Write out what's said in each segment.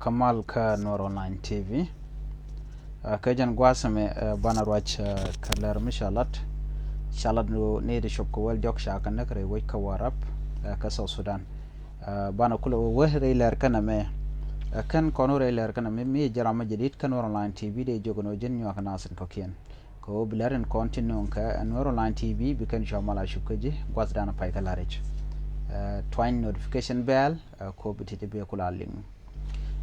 Kamal ka Noor Online TV kajan gwasame banarwach kaler mishalat shalat no nedi shop ko wal jok shaka nakre way ka warap ka South Sudan bana kula wehre ler kana me kan kono re ler kana me mi jarama jadid ka Noor Online TV de jogono jen nyo kana asin ko kien ko blaren continue ka Noor Online TV bikan jamala shukaji gwasdana pay ka larich twine notification bell ko bitite be kula ling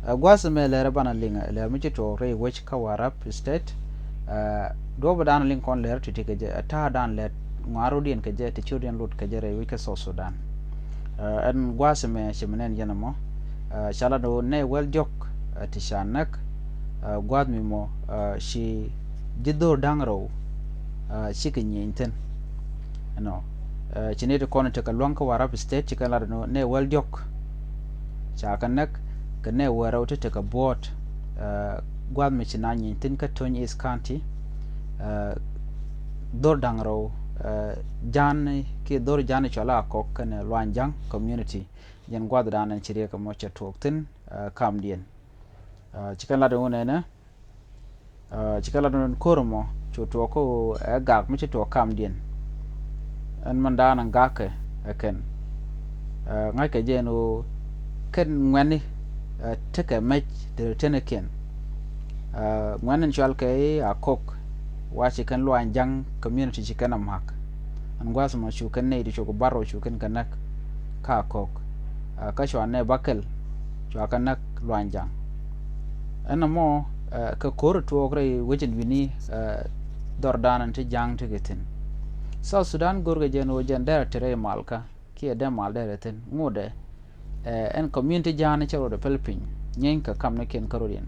gwasame lere bana linga lere mi to re which ka warap state do badan link on lere to take je ta dan let ngaro dien ke je te chudien lut ke je re wika South Sudan en gwasame chimenen yanamo shala do ne wel jok ti shanak gwad mi mo shi jiddo dangro shi kinyinten no chinete kono te ka lonka warap state chikala no ne wel jok chakanak kane waro te ka bot gwad mi chinanyi tin ka Tony East County dor dangro jan ki dor jan chola ko kane Lwanjang community yen gwad danan chire ka mocha toktin kamdien chikala do nena chikala do koromo chuto ko gak mi to kamdien an mandana ngake ken ngai ka jeno ken ngwani take a match the teneken ngwanen chal ke akok wachi kan Lwanjang community chikana mak an gwas ma chu kan ne di chu baro chu kan kanak ka kok ka chwa ne bakel chu kanak Lwanjang ana mo ka kor to gre wajin wini dordanan te jang te getin South Sudan gorga jeno jandara tere malka ki de mal dere ten ngode en community jana charo de pelpin nyenka kamne ken karodien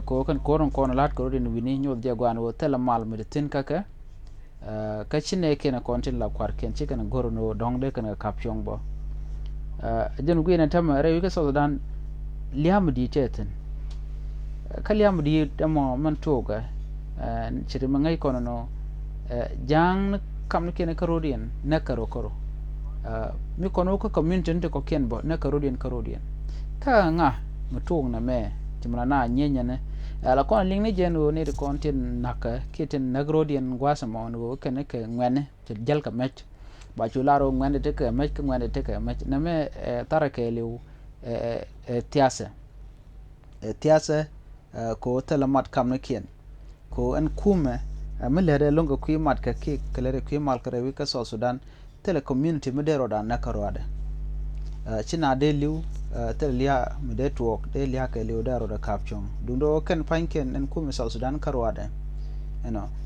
ko kan koron kono lat karodien wini nyol de gwan wo tela mal mi tin kaka ka chine ken kontin la kwar ken chikan gorono dongde kan kapyong bo jen gwina tama re wika South Sudan liam di teten kaliam di demo man toga chiri mangai kono no jang kamne ken karodien na karo mi kono ko community nte ko kenbo na karodien ka nga mutung na me timana na nyenya ne ala kon ling ne jeno ne de kontin naka kiten nagrodien gwasamo no kene ke ngwane te jel ka mech ba chularo ngwane te ke mech ngwane te ke mech na me tarake liu tiase ko telemat kamne kien ko en kume amele longo ku mat ka ki kelere ku mal kare wika South Sudan tele community medero da nakarwade china de liu tele lia mede tuok de lia ke liu daro da kapchong dundo ken panken en kuma South Sudan karwade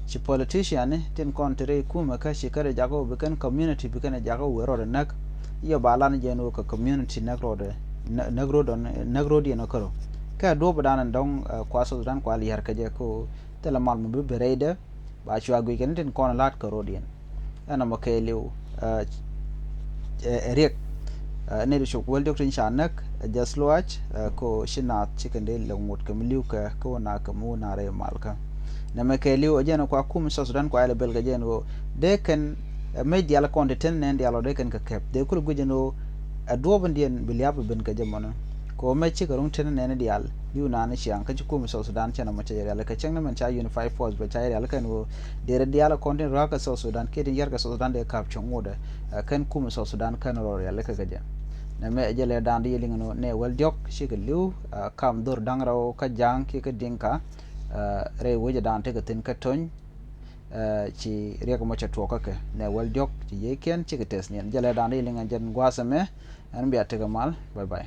chi politician ten kontre kuma ka shikare jago beken community beken jago wero da nak yo balan jeno ka community nagrode nagrodi no karo ka do badan dong kwa South Sudan kwa li har ka je ko tele mal mu berede ba chwa gwi ken ten kon lat karodien ana makeliu riek ne shu wel doctor shanak jasloach ko shinat chikende longot kamliu ka ko na kamu na re malka na makeliu ajena kwa kum South Sudan kwa ile belga jeno de ken media la konde ten ne dialo de ken ka kep de kul gujeno adobandien biliab ben ka jamana ko me chikarung ten ne dial yu na ne chiang ka kum South Sudan chana ma chaya la ka changna man cha unify force ba chaya la kan wo de dial konde ra ka South Sudan ke din yar ka South Sudan de kap chongoda kan kum South Sudan kan ro ya la ka gaja na me jele dan di lingno ne wel jok shigelu kam dur dangraw ka jang ki ka dinka re woje dan te ka tin ka ton ci re ko mo cha to ka ke ne wel jok ci yeken ci ka tes ne jele dan di lingan jen gwasame an biya te ga mal bye bye